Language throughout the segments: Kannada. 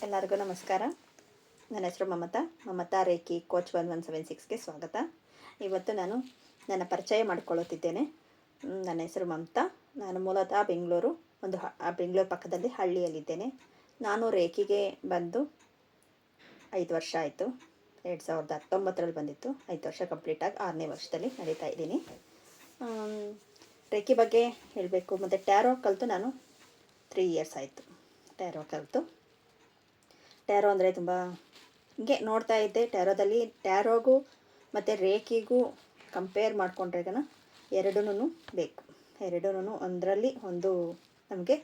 ಎಲ್ಲರಿಗೂ ನಮಸ್ಕಾರ. ನನ್ನ ಹೆಸರು ಮಮತಾ ರೇಖಿ ಕೋಚ್ 1176ಗೆ ಸ್ವಾಗತ. ಇವತ್ತು ನಾನು ನನ್ನ ಪರಿಚಯ ಮಾಡಿಕೊಳ್ಳುತ್ತಿದ್ದೇನೆ. ನನ್ನ ಹೆಸರು ಮಮತಾ. ನಾನು ಮೂಲತಃ ಬೆಂಗಳೂರು, ಬೆಂಗಳೂರು ಪಕ್ಕದಲ್ಲಿ ಹಳ್ಳಿಯಲ್ಲಿದ್ದೇನೆ. ನಾನು ರೇಖಿಗೆ ಬಂದು 5 ವರ್ಷ ಆಯಿತು. 2019ರಲ್ಲಿ ಬಂದಿತ್ತು. 5 ವರ್ಷ ಕಂಪ್ಲೀಟಾಗಿ 6ನೇ ವರ್ಷದಲ್ಲಿ ನಡೀತಾ ಇದ್ದೀನಿ. ರೇಖಿ ಬಗ್ಗೆ ಹೇಳಬೇಕು. ಮತ್ತು ಟ್ಯಾರೋ ಕಲಿತು ನಾನು 3 ಇಯರ್ಸ್ ಆಯಿತು. ಟ್ಯಾರೋ ಕಲಿತು. ಟ್ಯಾರೋ ಅಂದರೆ ತುಂಬ ಹಿಂಗೆ ನೋಡ್ತಾ ಇದ್ದೆ. ಟ್ಯಾರೋಗೂ ಮತ್ತು ರೇಖಿಗೂ ಕಂಪೇರ್ ಮಾಡಿಕೊಂಡ್ರೆಗನ ಎರಡೂ ಬೇಕು. ಎರಡೂ ಒಂದರಲ್ಲಿ ಒಂದು ನಮಗೆ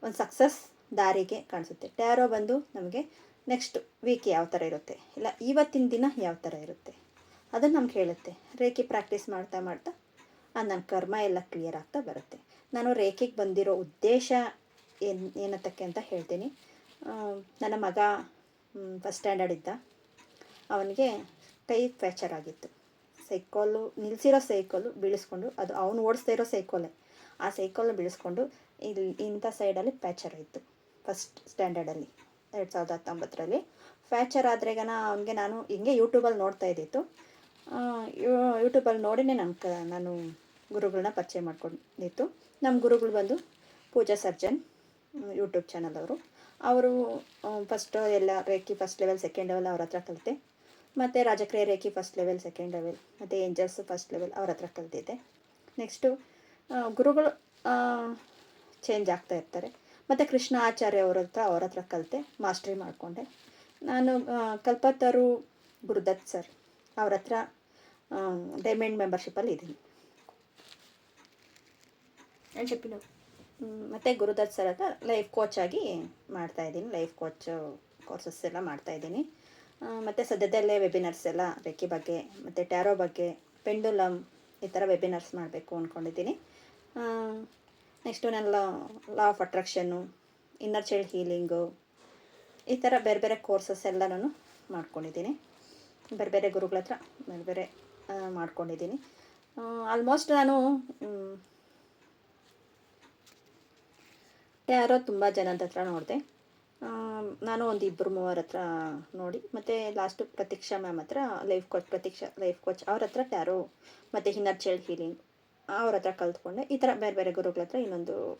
ಒಂದು ಸಕ್ಸಸ್ ದಾರಿಗೆ ಕಾಣಿಸುತ್ತೆ. ಟ್ಯಾರೋ ಬಂದು ನಮಗೆ ನೆಕ್ಸ್ಟ್ ವೀಕ್ ಯಾವ ಥರ ಇರುತ್ತೆ, ಇಲ್ಲ ಇವತ್ತಿನ ದಿನ ಯಾವ ಥರ ಇರುತ್ತೆ ಅದನ್ನು ನಮ್ಗೆ ಹೇಳುತ್ತೆ. ರೇಖಿ ಪ್ರಾಕ್ಟೀಸ್ ಮಾಡ್ತಾ ಮಾಡ್ತಾ ನನ್ನ ಕರ್ಮ ಎಲ್ಲ ಕ್ಲಿಯರ್ ಆಗ್ತಾ ಬರುತ್ತೆ. ನಾನು ರೇಖಿಗೆ ಬಂದಿರೋ ಉದ್ದೇಶ ಏನತ್ತಕ್ಕೆ ಅಂತ ಹೇಳ್ತೀನಿ. ನನ್ನ ಮಗ ಫಸ್ಟ್ ಸ್ಟ್ಯಾಂಡರ್ಡ್ ಇದ್ದ. ಅವನಿಗೆ ಕೈ ಫ್ರ್ಯಾಕ್ಚರ್ ಆಗಿತ್ತು. ನಿಲ್ಲಿಸಿರೋ ಸೈಕಲ್ಲು ಬೀಳಿಸ್ಕೊಂಡು, ಅದು ಅವನು ಓಡಿಸ್ತಾ ಇರೋ ಸೈಕಲ್ಲೇ, ಆ ಸೈಕಲ್ನ ಬೀಳಿಸ್ಕೊಂಡು ಇಂಥ ಸೈಡಲ್ಲಿ ಫ್ರ್ಯಾಕ್ಚರ್ ಆಯಿತು. ಫಸ್ಟ್ ಸ್ಟ್ಯಾಂಡರ್ಡಲ್ಲಿ 2019ರಲ್ಲಿ ಫ್ರ್ಯಾಕ್ಚರ್ ಆದ್ರೆಗನ ಅವನಿಗೆ ನಾನು ಹಿಂಗೆ ಯೂಟ್ಯೂಬಲ್ಲಿ ನೋಡ್ತಾ ಇದ್ದಿತ್ತು. ಯೂಟ್ಯೂಬಲ್ಲಿ ನೋಡಿನೇ ನಾನು ಗುರುಗಳನ್ನ ಪರಿಚಯ ಮಾಡ್ಕೊಂಡಿತ್ತು. ನಮ್ಮ ಗುರುಗಳು ಬಂದು ಪೂಜಾ ಸರ್ಜನ್ ಯೂಟ್ಯೂಬ್ ಚಾನಲ್ ಅವರು ಫಸ್ಟು ಎಲ್ಲ reiki first level, second level ಅವ್ರ ಹತ್ರ ಕಲಿತೆ. ಮತ್ತು ರಾಜಕ್ರಿಯ reiki first level, second level, ಮತ್ತು ಏಂಜಲ್ಸು ಫಸ್ಟ್ ಲೆವೆಲ್ ಅವ್ರ ಹತ್ರ ಕಲಿತಿದ್ದೆ. ನೆಕ್ಸ್ಟು ಗುರುಗಳು ಚೇಂಜ್ ಆಗ್ತಾ ಇರ್ತಾರೆ. ಮತ್ತು ಕೃಷ್ಣ ಆಚಾರ್ಯ ಅವ್ರ ಹತ್ರ ಕಲಿತೆ, ಮಾಸ್ಟ್ರಿ ಮಾಡಿಕೊಂಡೆ. ನಾನು ಕಲ್ಪತರು ಗುರುದತ್ ಸರ್ ಅವ್ರ ಹತ್ರ ಡೈಮಂಡ್ ಮೆಂಬರ್ಶಿಪ್ಪಲ್ಲಿ ಇದ್ದೀನಿ. ಮತ್ತು ಗುರುದತ್ ಸರ್ ಹತ್ರ ಲೈಫ್ ಕೋಚ್ ಆಗಿ ಮಾಡ್ತಾಯಿದ್ದೀನಿ. ಲೈಫ್ ಕೋಚ್ ಕೋರ್ಸಸ್ ಎಲ್ಲ ಮಾಡ್ತಾಯಿದ್ದೀನಿ. ಮತ್ತು ಸದ್ಯದಲ್ಲೇ ವೆಬಿನರ್ಸ್ ಎಲ್ಲ ರೇಖಿ ಬಗ್ಗೆ ಮತ್ತು ಟ್ಯಾರೋ ಬಗ್ಗೆ, ಪೆಂಡುಲಮ್ ಈ ಥರ ವೆಬಿನರ್ಸ್ ಮಾಡಬೇಕು ಅಂದ್ಕೊಂಡಿದ್ದೀನಿ. ನೆಕ್ಸ್ಟು ನಾನು law of attraction, inner child healing, ಈ ಥರ ಬೇರೆ ಬೇರೆ ಕೋರ್ಸಸ್ ಎಲ್ಲ ನಾನು ಮಾಡ್ಕೊಂಡಿದ್ದೀನಿ. ಬೇರೆ ಬೇರೆ ಗುರುಗಳ ಹತ್ರ ಬೇರೆ ಬೇರೆ ಮಾಡ್ಕೊಂಡಿದ್ದೀನಿ. ಆಲ್ಮೋಸ್ಟ್ ನಾನು ಟ್ಯಾರೋ ತುಂಬ ಜನದ ಹತ್ರ ನೋಡಿದೆ. ನಾನು ಒಂದು 2-3 ಹತ್ರ ನೋಡಿ, ಮತ್ತು ಲಾಸ್ಟು ಪ್ರತೀಕ್ಷಾ ಮ್ಯಾಮ್ ಹತ್ರ ಪ್ರತೀಕ್ಷಾ ಲೈಫ್ ಕೋಚ್ ಅವ್ರ ಹತ್ರ ಟ್ಯಾರೋ ಮತ್ತು ಇನ್ನರ್ ಚೈಲ್ಡ್ ಹೀಲಿಂಗ್ ಅವ್ರ ಹತ್ರ ಕಲ್ತ್ಕೊಂಡೆ. ಈ ಥರ ಬೇರೆ ಬೇರೆ ಗುರುಗಳ ಹತ್ರ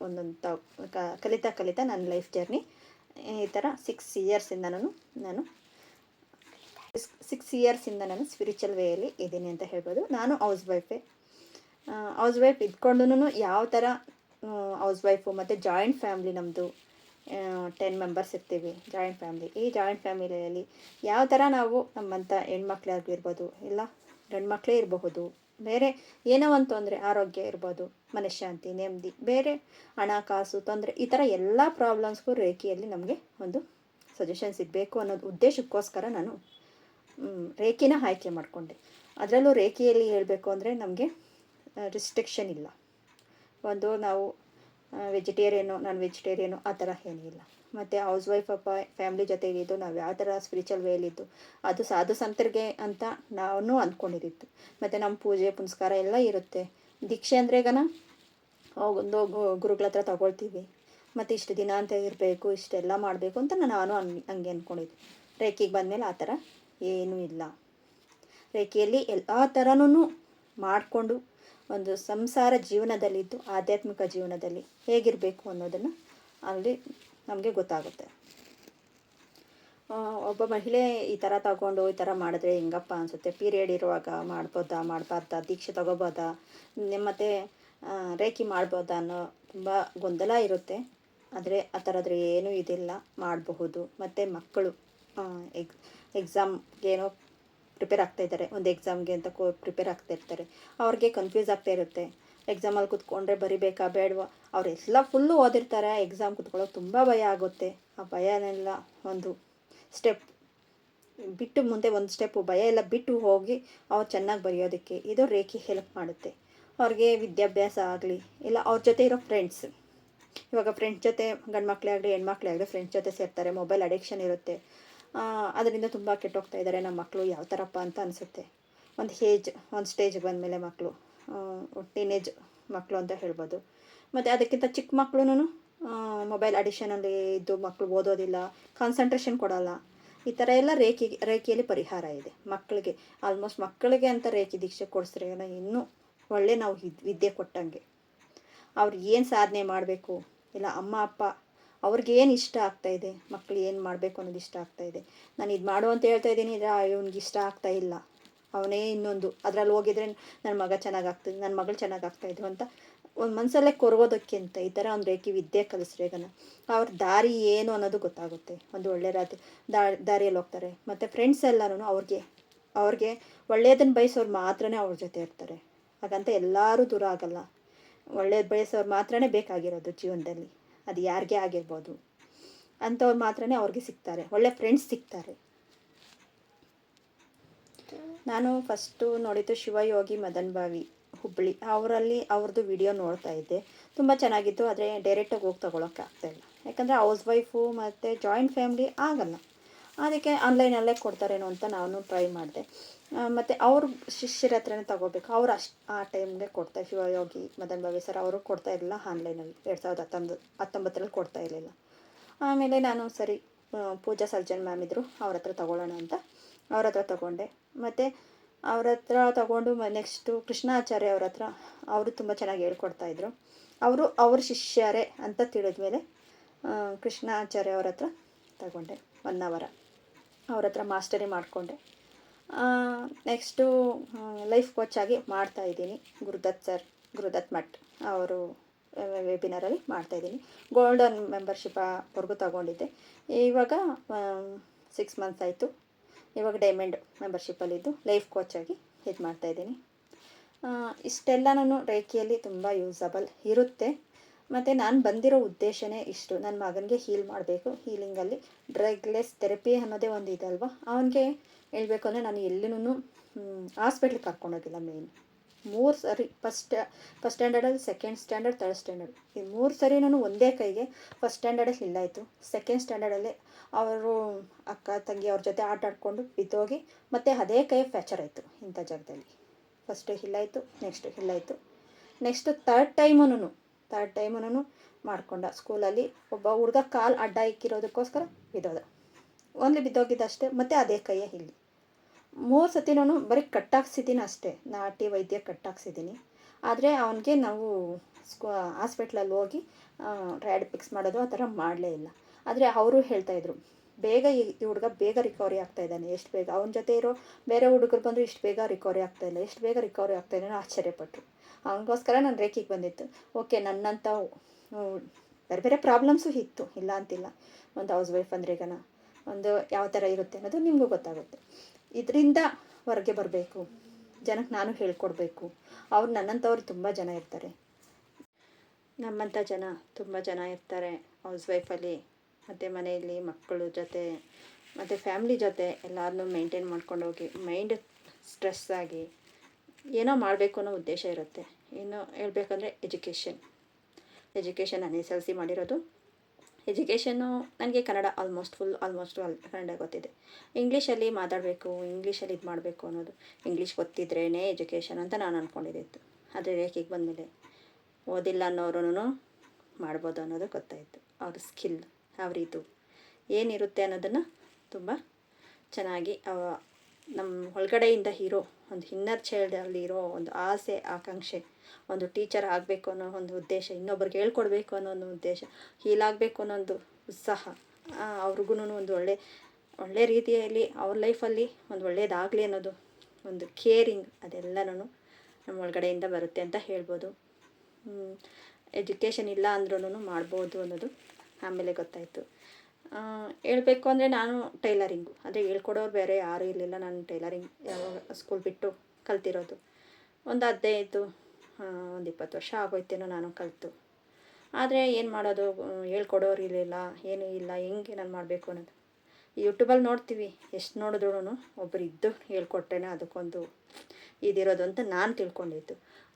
ಒಂದೊಂದು ಕಲಿತಾ ನನ್ನ ಲೈಫ್ ಜರ್ನಿ ಈ ಥರ 6 ಇಯರ್ಸಿಂದ ನಾನು 6 ಇಯರ್ಸಿಂದ ನಾನು ಸ್ಪಿರಿಚುವಲ್ ವೇಯಲ್ಲಿ ಇದ್ದೀನಿ ಅಂತ ಹೇಳ್ಬೋದು. ನಾನು ಹೌಸ್ ವೈಫ್ ಇದ್ಕೊಂಡು ಯಾವ ಥರ ಹೌಸ್ ವೈಫು ಮತ್ತು ಜಾಯಿಂಟ್ ಫ್ಯಾಮ್ಲಿ, ನಮ್ಮದು 10 ಮೆಂಬರ್ಸ್ ಇರ್ತೀವಿ ಜಾಯಿಂಟ್ ಫ್ಯಾಮ್ಲಿ. ಈ ಜಾಯಿಂಟ್ ಫ್ಯಾಮಿಲಿಯಲ್ಲಿ ಯಾವ ಥರ ನಾವು ನಮ್ಮಂಥ ಹೆಣ್ಮಕ್ಳಾಗಿರ್ಬೋದು, ಇಲ್ಲ ಗಂಡು ಮಕ್ಕಳೇ ಇರಬಹುದು, ಬೇರೆ ಏನೋ ಒಂದು ತೊಂದರೆ, ಆರೋಗ್ಯ ಇರ್ಬೋದು, ಮನಃಶಾಂತಿ, ನೆಮ್ಮದಿ, ಬೇರೆ ಹಣಕಾಸು ತೊಂದರೆ, ಈ ಥರ ಎಲ್ಲ ಪ್ರಾಬ್ಲಮ್ಸ್ಗೂ ರೇಖಿಯಲ್ಲಿ ನಮಗೆ ಒಂದು ಸಜೆಷನ್ ಸಿಗಬೇಕು ಅನ್ನೋದು ಉದ್ದೇಶಕ್ಕೋಸ್ಕರ ನಾನು ರೇಖಿನ ಆಯ್ಕೆ ಮಾಡಿಕೊಂಡೆ. ಅದರಲ್ಲೂ ರೇಖಿಯಲ್ಲಿ ಹೇಳಬೇಕು ಅಂದರೆ ನಮಗೆ ರಿಸ್ಟ್ರಿಕ್ಷನ್ ಇಲ್ಲ. ಒಂದು ನಾವು ವೆಜಿಟೇರಿಯನು, ನಾನ್ ವೆಜಿಟೇರಿಯನು ಆ ಥರ ಏನಿಲ್ಲ. ಮತ್ತು ಹೌಸ್ ವೈಫ್ ಫ್ಯಾಮ್ಲಿ ಜೊತೆಗಿದ್ದು ನಾವು ಯಾವ ಥರ ಸ್ಪಿರಿಚುವಲ್ ವೇಲಿದ್ದು ಅದು ಸಾಧು ಸಂತರಿಗೆ ಅಂತ ನಾನು ಅಂದ್ಕೊಂಡಿದ್ದಿತ್ತು. ಮತ್ತು ನಮ್ಮ ಪೂಜೆ ಪುನಸ್ಕಾರ ಎಲ್ಲ ಇರುತ್ತೆ. ದೀಕ್ಷೆ ಅಂದ್ರೆಗನ ಒಂದು ಗುರುಗಳ ಹತ್ರ ತಗೊಳ್ತೀವಿ, ಮತ್ತು ಇಷ್ಟು ದಿನ ಅಂತ ಇರಬೇಕು, ಇಷ್ಟೆಲ್ಲ ಮಾಡಬೇಕು ಅಂತ ನಾನು ಹಂಗೆ ಅಂದ್ಕೊಂಡಿದ್ದೆ. ರೇಖಿಗೆ ಬಂದಮೇಲೆ ಆ ಥರ ಏನೂ ಇಲ್ಲ. ರೇಖಿಯಲ್ಲಿ ಎಲ್ಲ ಥರನೂ ಮಾಡಿಕೊಂಡು ಒಂದು ಸಂಸಾರ ಜೀವನದಲ್ಲಿದ್ದು ಆಧ್ಯಾತ್ಮಿಕ ಜೀವನದಲ್ಲಿ ಹೇಗಿರಬೇಕು ಅನ್ನೋದನ್ನು ಅಲ್ಲಿ ನಮಗೆ ಗೊತ್ತಾಗುತ್ತೆ. ಒಬ್ಬ ಮಹಿಳೆ ಈ ಥರ ತಗೊಂಡು ಈ ಥರ ಮಾಡಿದ್ರೆ ಹೆಂಗಪ್ಪ ಅನಿಸುತ್ತೆ, ಪೀರಿಯಡ್ ಇರುವಾಗ ಮಾಡ್ಬೋದಾ ಮಾಡಬಾರ್ದಾ, ದೀಕ್ಷೆ ತಗೋಬೋದಾ, ಮತ್ತು ರೇಖಿ ಮಾಡ್ಬೋದಾ ಅನ್ನೋ ತುಂಬ ಗೊಂದಲ ಇರುತ್ತೆ. ಆದರೆ ಆ ಥರದ್ರೆ ಏನೂ ಇದಿಲ್ಲ, ಮಾಡಬಹುದು. ಮತ್ತು ಮಕ್ಕಳು ಎಕ್ಸಾಮ್ಗೇನೋ ಪ್ರಿಪೇರ್ ಆಗ್ತಾಯಿದ್ದಾರೆ, ಒಂದು ಎಕ್ಸಾಮ್ಗೆ ಅಂತ ಪ್ರಿಪೇರ್ ಆಗ್ತಾಯಿರ್ತಾರೆ, ಅವ್ರಿಗೆ ಕನ್ಫ್ಯೂಸ್ ಆಗ್ತಾ ಇರುತ್ತೆ. ಎಕ್ಸಾಮಲ್ಲಿ ಕೂತ್ಕೊಂಡ್ರೆ ಬರಿಬೇಕಾ ಬೇಡವಾ, ಅವರೆಲ್ಲ ಫುಲ್ಲು ಓದಿರ್ತಾರೆ, ಎಕ್ಸಾಮ್ ಕೂತ್ಕೊಳ್ಳೋಕೆ ತುಂಬ ಭಯ ಆಗುತ್ತೆ. ಆ ಭಯನೆಲ್ಲ ಒಂದು ಸ್ಟೆಪ್ ಬಿಟ್ಟು, ಮುಂದೆ ಒಂದು ಸ್ಟೆಪ್ಪು ಭಯ ಎಲ್ಲ ಬಿಟ್ಟು ಹೋಗಿ ಅವ್ರು ಚೆನ್ನಾಗಿ ಬರೆಯೋದಕ್ಕೆ ಇದು ರೇಖಿ ಹೆಲ್ಪ್ ಮಾಡುತ್ತೆ. ಅವ್ರಿಗೆ ವಿದ್ಯಾಭ್ಯಾಸ ಆಗಲಿ, ಇಲ್ಲ ಅವ್ರ ಜೊತೆ ಇರೋ ಫ್ರೆಂಡ್ಸ್, ಇವಾಗ ಫ್ರೆಂಡ್ಸ್ ಜೊತೆ ಗಂಡು ಮಕ್ಕಳೇ ಆಗಲಿ ಹೆಣ್ಮಕ್ಳೇ ಆಗಲಿ ಫ್ರೆಂಡ್ಸ್ ಜೊತೆ ಸೇರ್ತಾರೆ, ಮೊಬೈಲ್ ಅಡಿಕ್ಷನ್ ಇರುತ್ತೆ, ಅದರಿಂದ ತುಂಬ ಕೆಟ್ಟೋಗ್ತಾ ಇದ್ದಾರೆ ನಮ್ಮ ಮಕ್ಕಳು, ಯಾವ ಥರಪ್ಪ ಅಂತ ಅನಿಸುತ್ತೆ. ಒಂದು ಸ್ಟೇಜ್ಗೆ ಬಂದಮೇಲೆ ಮಕ್ಕಳು ಟೀನೇಜ್ ಮಕ್ಕಳು ಅಂತ ಹೇಳ್ಬೋದು. ಮತ್ತು ಅದಕ್ಕಿಂತ ಚಿಕ್ಕ ಮಕ್ಕಳು ಮೊಬೈಲ್ ಅಡಿಷನಲ್ಲಿ ಇದ್ದು ಮಕ್ಕಳು ಓದೋದಿಲ್ಲ, ಕಾನ್ಸಂಟ್ರೇಷನ್ ಕೊಡೋಲ್ಲ. ಈ ಥರ ಎಲ್ಲ ರೇಖೆಯಲ್ಲಿ ಪರಿಹಾರ ಇದೆ ಮಕ್ಕಳಿಗೆ. ಆಲ್ಮೋಸ್ಟ್ ಮಕ್ಕಳಿಗೆ ಅಂತ ರೇಖೆ ದೀಕ್ಷೆ ಕೊಡಿಸ್ರೆ ಇನ್ನೂ ಒಳ್ಳೆ ನಾವು ವಿದ್ಯೆ ಕೊಟ್ಟಂಗೆ. ಅವ್ರು ಏನು ಸಾಧನೆ ಮಾಡಬೇಕು, ಇಲ್ಲ ಅಮ್ಮ ಅಪ್ಪ ಅವ್ರಿಗೇನು ಇಷ್ಟ ಆಗ್ತಾಯಿದೆ, ಮಕ್ಳು ಏನು ಮಾಡಬೇಕು ಅನ್ನೋದು ಇಷ್ಟ ಆಗ್ತಾಯಿದೆ. ನಾನು ಇದು ಮಾಡು ಅಂತ ಹೇಳ್ತಾ ಇದ್ದೀನಿ, ಇವ್ನಿಗೆ ಇಷ್ಟ ಆಗ್ತಾಯಿಲ್ಲ, ಅವನೇ ಇನ್ನೊಂದು ಅದರಲ್ಲಿ ಹೋಗಿದ್ರೆ ನನ್ನ ಮಗ ಚೆನ್ನಾಗಾಗ್ತದೆ, ನನ್ನ ಮಗಳು ಚೆನ್ನಾಗಾಗ್ತಾಯಿದ್ರು ಅಂತ ಒಂದು ಮನಸ್ಸಲ್ಲೇ ಕೊರಗೋದಕ್ಕಿಂತ ಈ ಥರ ಒಂದು ರೇಖೆ ವಿದ್ಯೆ ಕಲಿಸ್ರೇಗನ ಅವ್ರ ದಾರಿ ಏನು ಅನ್ನೋದು ಗೊತ್ತಾಗುತ್ತೆ. ಒಂದು ಒಳ್ಳೆ ದಾರಿಯಲ್ಲಿ ಹೋಗ್ತಾರೆ. ಮತ್ತು ಫ್ರೆಂಡ್ಸ್ ಎಲ್ಲರೂ ಅವ್ರಿಗೆ ಒಳ್ಳೆಯದನ್ನು ಬಯಸೋರು ಮಾತ್ರನೇ ಅವ್ರ ಜೊತೆ ಇರ್ತಾರೆ. ಹಾಗಂತ ಎಲ್ಲರೂ ದೂರ ಆಗಲ್ಲ. ಒಳ್ಳೇದು ಬಯಸೋರು ಮಾತ್ರನೇ ಬೇಕಾಗಿರೋದು ಜೀವನದಲ್ಲಿ, ಅದು ಯಾರಿಗೇ ಆಗಿರ್ಬೋದು. ಅಂಥವ್ರು ಮಾತ್ರನೇ ಅವ್ರಿಗೆ ಸಿಗ್ತಾರೆ, ಒಳ್ಳೆ ಫ್ರೆಂಡ್ಸ್ ಸಿಗ್ತಾರೆ. ನಾನು ಫಸ್ಟು ನೋಡಿದ್ದು ಶಿವಯೋಗಿ ಮದನ್ ಬಾವಿ ಹುಬ್ಬಳ್ಳಿ, ಅವ್ರದ್ದು ವಿಡಿಯೋ ನೋಡ್ತಾ ಇದ್ದೆ. ತುಂಬ ಚೆನ್ನಾಗಿತ್ತು. ಆದರೆ ಡೈರೆಕ್ಟಾಗಿ ಹೋಗಿ ತೊಗೊಳಕ್ಕೆ ಆಗ್ತಾಯಿಲ್ಲ, ಯಾಕಂದರೆ ಹೌಸ್ ವೈಫು ಮತ್ತು ಜಾಯಿಂಟ್ ಫ್ಯಾಮ್ಲಿ ಆಗಲ್ಲ. ಅದಕ್ಕೆ ಆನ್ಲೈನಲ್ಲೇ ಕೊಡ್ತಾರೇನೋ ಅಂತ ನಾನು ಟ್ರೈ ಮಾಡಿದೆ. ಮತ್ತು ಅವ್ರ ಶಿಷ್ಯರ ಹತ್ರನೇ ತೊಗೋಬೇಕು. ಅವ್ರು ಆ ಟೈಮ್ಗೆ ಕೊಡ್ತಾರೆ. ಶಿವಯೋಗಿ ಮದನ್ ಬಾವಿ ಸರ್ ಅವರು ಕೊಡ್ತಾ ಇರಲಿಲ್ಲ ಆನ್ಲೈನಲ್ಲಿ, 2019 ಕೊಡ್ತಾ ಇರಲಿಲ್ಲ. ಆಮೇಲೆ ನಾನು ಸರಿ ಪೂಜಾ ಸರ್ಜನ್ ಮ್ಯಾಮ್ ಇದ್ದರು, ಅವ್ರ ಹತ್ರ ತೊಗೊಳ್ಳೋಣ ಅಂತ ಅವ್ರ ಹತ್ರ ತೊಗೊಂಡೆ. ಮತ್ತು ಅವ್ರ ಹತ್ರ ತೊಗೊಂಡು ನೆಕ್ಸ್ಟು ಕೃಷ್ಣಾಚಾರ್ಯ ಅವ್ರ ಹತ್ರ, ಅವರು ತುಂಬ ಚೆನ್ನಾಗಿ ಹೇಳ್ಕೊಡ್ತಾಯಿದ್ರು. ಅವ್ರ ಶಿಷ್ಯರೇ ಅಂತ ತಿಳಿದ್ಮೇಲೆ ಕೃಷ್ಣಾಚಾರ್ಯ ಅವ್ರ ಹತ್ರ ತಗೊಂಡೆ 1 hour ಅವ್ರ ಹತ್ರ ಮಾಸ್ಟರಿ ಮಾಡಿಕೊಂಡೆ. ನೆಕ್ಸ್ಟು ಲೈಫ್ ಕೋಚಾಗಿ ಮಾಡ್ತಾಯಿದ್ದೀನಿ ಗುರುದತ್ ಮಠ್ ಅವರು ವೆಬಿನಾರಲ್ಲಿ ಮಾಡ್ತಾಯಿದ್ದೀನಿ. ಗೋಲ್ಡನ್ ಮೆಂಬರ್ಶಿಪ್ವರೆಗೂ ತಗೊಂಡಿದ್ದೆ. ಇವಾಗ 6 months ಆಯಿತು. ಇವಾಗ ಡೈಮಂಡ್ ಮೆಂಬರ್ಶಿಪ್ಪಲ್ಲಿದ್ದು ಲೈಫ್ ಕೋಚಾಗಿ ಇದು ಮಾಡ್ತಾಯಿದ್ದೀನಿ. ಇಷ್ಟೆಲ್ಲ ನಾನು ರೇಖೆಯಲ್ಲಿ ತುಂಬ ಯೂಸಬಲ್ ಇರುತ್ತೆ. ಮತ್ತು ನಾನು ಬಂದಿರೋ ಉದ್ದೇಶನೇ ಇಷ್ಟು, ನನ್ನ ಮಗನಿಗೆ ಹೀಲ್ ಮಾಡಬೇಕು. ಹೀಲಿಂಗಲ್ಲಿ ಡ್ರಗ್ಲೆಸ್ ಥೆರಪಿ ಅನ್ನೋದೇ ಒಂದು ಇದಲ್ವ. ಅವನಿಗೆ ಹೇಳ್ಬೇಕು ಅಂದರೆ ನಾನು ಎಲ್ಲಿನೂ ಹಾಸ್ಪಿಟ್ಲಿಗೆ ಕರ್ಕೊಂಡೋಗಿಲ್ಲ. ಮೇಯ್ನ್ 3 ಸರಿ ಫಸ್ಟ್ ಸ್ಟ್ಯಾಂಡರ್ಡಲ್ಲಿ, ಸೆಕೆಂಡ್ ಸ್ಟ್ಯಾಂಡರ್ಡ್, ಥರ್ಡ್ ಸ್ಟ್ಯಾಂಡರ್ಡ್, ಈ 3 ಸರಿ ನಾನು ಒಂದೇ ಕೈಗೆ ಫಸ್ಟ್ ಸ್ಟ್ಯಾಂಡರ್ಡಲ್ಲಿ ಇಲ್ಲಾಯಿತು. ಸೆಕೆಂಡ್ ಸ್ಟ್ಯಾಂಡರ್ಡಲ್ಲೇ ಅವರು ಅಕ್ಕ ತಂಗಿ ಅವ್ರ ಜೊತೆ ಆಟ ಆಡಿಕೊಂಡು ಬಿದ್ದೋಗಿ ಮತ್ತು ಅದೇ ಕೈ ಫ್ರ್ಯಾಕ್ಚರ್ ಆಯಿತು. ಇಂಥ ಜಾಗದಲ್ಲಿ ಫಸ್ಟು ಹಿಲ್ಲಾಯಿತು, ನೆಕ್ಸ್ಟು ಹಿಲ್ಲಾಯಿತು, ನೆಕ್ಸ್ಟು ಥರ್ಡ್ ಟೈಮೂ ಮಾಡ್ಕೊಂಡ. ಸ್ಕೂಲಲ್ಲಿ ಒಬ್ಬ ಹುಡುಗ ಕಾಲು ಅಡ್ಡ ಇಕ್ಕಿರೋದಕ್ಕೋಸ್ಕರ ಬಿದ್ದೋದ. ಓನ್ಲಿ ಬಿದ್ದೋಗಿದ್ದಷ್ಟೇ. ಮತ್ತು ಅದೇ ಕೈಯ ಇಲ್ಲಿ 3 ಸತಿ ನಾನು ಬರೀ ಕಟ್ಟಾಕ್ಸಿದ್ದೀನಿ ಅಷ್ಟೇ, ನಾಟಿ ವೈದ್ಯ ಕಟ್ಟಾಕ್ಸಿದ್ದೀನಿ. ಆದರೆ ಅವನಿಗೆ ನಾವು ಹಾಸ್ಪಿಟ್ಲಲ್ಲಿ ಹೋಗಿ ರ್ಯಾಡ್ ಫಿಕ್ಸ್ ಮಾಡೋದು ಆ ಥರ ಮಾಡಲೇ ಇಲ್ಲ. ಆದರೆ ಅವರು ಹೇಳ್ತಾಯಿದ್ರು, ಬೇಗ ಈ ಹುಡುಗ ಬೇಗ ರಿಕವರಿ ಆಗ್ತಾಯಿದ್ದಾನೆ, ಎಷ್ಟು ಬೇಗ. ಅವನ ಜೊತೆ ಇರೋ ಬೇರೆ ಹುಡುಗರು ಬಂದರೂ ಇಷ್ಟು ಬೇಗ ರಿಕವರಿ ಆಗ್ತಾಯಿಲ್ಲ, ಎಷ್ಟು ಬೇಗ ರಿಕವರಿ ಆಗ್ತಾಯಿದ್ದಾನೋ ಆಶ್ಚರ್ಯಪಟ್ಟರು. ಅವನಿಗೋಸ್ಕರ ನಾನು ರೇಖೆಗೆ ಬಂದಿತ್ತು. ಓಕೆ, ನನ್ನಂಥ ಬೇರೆ ಬೇರೆ ಪ್ರಾಬ್ಲಮ್ಸು ಇತ್ತು, ಇಲ್ಲ ಅಂತಿಲ್ಲ. ಒಂದು ಹೌಸ್ ವೈಫ್ ಅಂದರೆ ಈಗ ಒಂದು ಯಾವ ಥರ ಇರುತ್ತೆ ಅನ್ನೋದು ನಿಮಗೂ ಗೊತ್ತಾಗುತ್ತೆ. ಇದರಿಂದ ಹೊರಗೆ ಬರಬೇಕು, ಜನಕ್ಕೆ ನಾನು ಹೇಳ್ಕೊಡ್ಬೇಕು. ನನ್ನಂಥವ್ರು ತುಂಬ ಜನ ಇರ್ತಾರೆ, ನಮ್ಮಂಥ ಜನ ತುಂಬ ಜನ ಇರ್ತಾರೆ ಹೌಸ್ ವೈಫಲ್ಲಿ. ಮತ್ತು ಮನೆಯಲ್ಲಿ ಮಕ್ಕಳು ಜೊತೆ ಮತ್ತು ಫ್ಯಾಮ್ಲಿ ಜೊತೆ ಎಲ್ಲರನ್ನೂ ಮೇಂಟೈನ್ ಮಾಡ್ಕೊಂಡು ಹೋಗಿ ಮೈಂಡ್ ಸ್ಟ್ರೆಸ್ ಆಗಿ ಏನೋ ಮಾಡಬೇಕು ಅನ್ನೋ ಉದ್ದೇಶ ಇರುತ್ತೆ. ಇನ್ನು ಹೇಳ್ಬೇಕಂದ್ರೆ ಎಜುಕೇಷನ್ ನಾನು SLC ಮಾಡಿರೋದು. ಎಜುಕೇಷನ್ನು ನನಗೆ ಕನ್ನಡ ಆಲ್ಮೋಸ್ಟ್ ಕನ್ನಡ ಗೊತ್ತಿದೆ. ಇಂಗ್ಲೀಷಲ್ಲಿ ಮಾತಾಡಬೇಕು, ಇಂಗ್ಲೀಷಲ್ಲಿ ಇದು ಮಾಡಬೇಕು ಅನ್ನೋದು, ಇಂಗ್ಲೀಷ್ ಗೊತ್ತಿದ್ರೇ ಎಜುಕೇಷನ್ ಅಂತ ನಾನು ಅಂದ್ಕೊಂಡಿದ್ದಿತ್ತು. ಆದರೆ ರೇಖೆಗೆ ಬಂದಮೇಲೆ ಓದಿಲ್ಲ ಅನ್ನೋರು ಮಾಡ್ಬೋದು ಅನ್ನೋದು ಗೊತ್ತಾಯಿತು. ಅವ್ರ ಸ್ಕಿಲ್, ಅವ್ರಿದು ಏನಿರುತ್ತೆ ಅನ್ನೋದನ್ನು ತುಂಬ ಚೆನ್ನಾಗಿ ನಮ್ಮ ಒಳಗಡೆಯಿಂದ ಒಂದು ಇನ್ನರ್ ಚೈಲ್ಡಲ್ಲಿ ಇರೋ ಒಂದು ಆಸೆ, ಆಕಾಂಕ್ಷೆ, ಒಂದು ಟೀಚರ್ ಆಗಬೇಕು ಅನ್ನೋ ಒಂದು ಉದ್ದೇಶ, ಇನ್ನೊಬ್ರಿಗೆ ಹೇಳ್ಕೊಡ್ಬೇಕು ಅನ್ನೋ ಒಂದು ಉದ್ದೇಶ, ಹೀಲಾಗಬೇಕು ಅನ್ನೋ ಒಂದು ಉತ್ಸಾಹ, ಅವ್ರಿಗೂ ಒಂದು ಒಳ್ಳೆ ರೀತಿಯಲ್ಲಿ ಅವ್ರ ಲೈಫಲ್ಲಿ ಒಂದು ಒಳ್ಳೇದಾಗಲಿ ಅನ್ನೋದು ಒಂದು ಕೇರಿಂಗ್, ಅದೆಲ್ಲನೂ ನಮ್ಮ ಒಳಗಡೆಯಿಂದ ಬರುತ್ತೆ ಅಂತ ಹೇಳ್ಬೋದು. ಎಜುಕೇಷನ್ ಇಲ್ಲ ಅಂದ್ರೂ ಮಾಡ್ಬೋದು ಅನ್ನೋದು ಆಮೇಲೆ ಗೊತ್ತಾಯಿತು. ಹೇಳ್ಬೇಕು ಅಂದರೆ ನಾನು ಟೈಲರಿಂಗು, ಅಂದರೆ ಹೇಳ್ಕೊಡೋರು ಬೇರೆ ಯಾರೂ ಇರಲಿಲ್ಲ. ನಾನು ಟೈಲರಿಂಗ್ ಯಾವಾಗ ಸ್ಕೂಲ್ ಬಿಟ್ಟು ಕಲ್ತಿರೋದು. ಒಂದು 20 ವರ್ಷ ಆಗೋಯ್ತೇನೋ ನಾನು ಕಲಿತು. ಆದರೆ ಏನು ಮಾಡೋದು, ಹೇಳ್ಕೊಡೋರು ಇರಲಿಲ್ಲ, ಏನೂ ಇಲ್ಲ. ಹೆಂಗೆ ನಾನು ಮಾಡಬೇಕು ಅನ್ನೋದು ಯೂಟ್ಯೂಬಲ್ಲಿ ನೋಡ್ತೀವಿ, ಎಷ್ಟು ನೋಡಿದ್ರೂ ಒಬ್ಬರು ಇದ್ದು ಹೇಳ್ಕೊಟ್ರೇನೆ ಅದಕ್ಕೊಂದು ಇದಿರೋದು ಅಂತ ನಾನು ತಿಳ್ಕೊಂಡಿದ್ದು.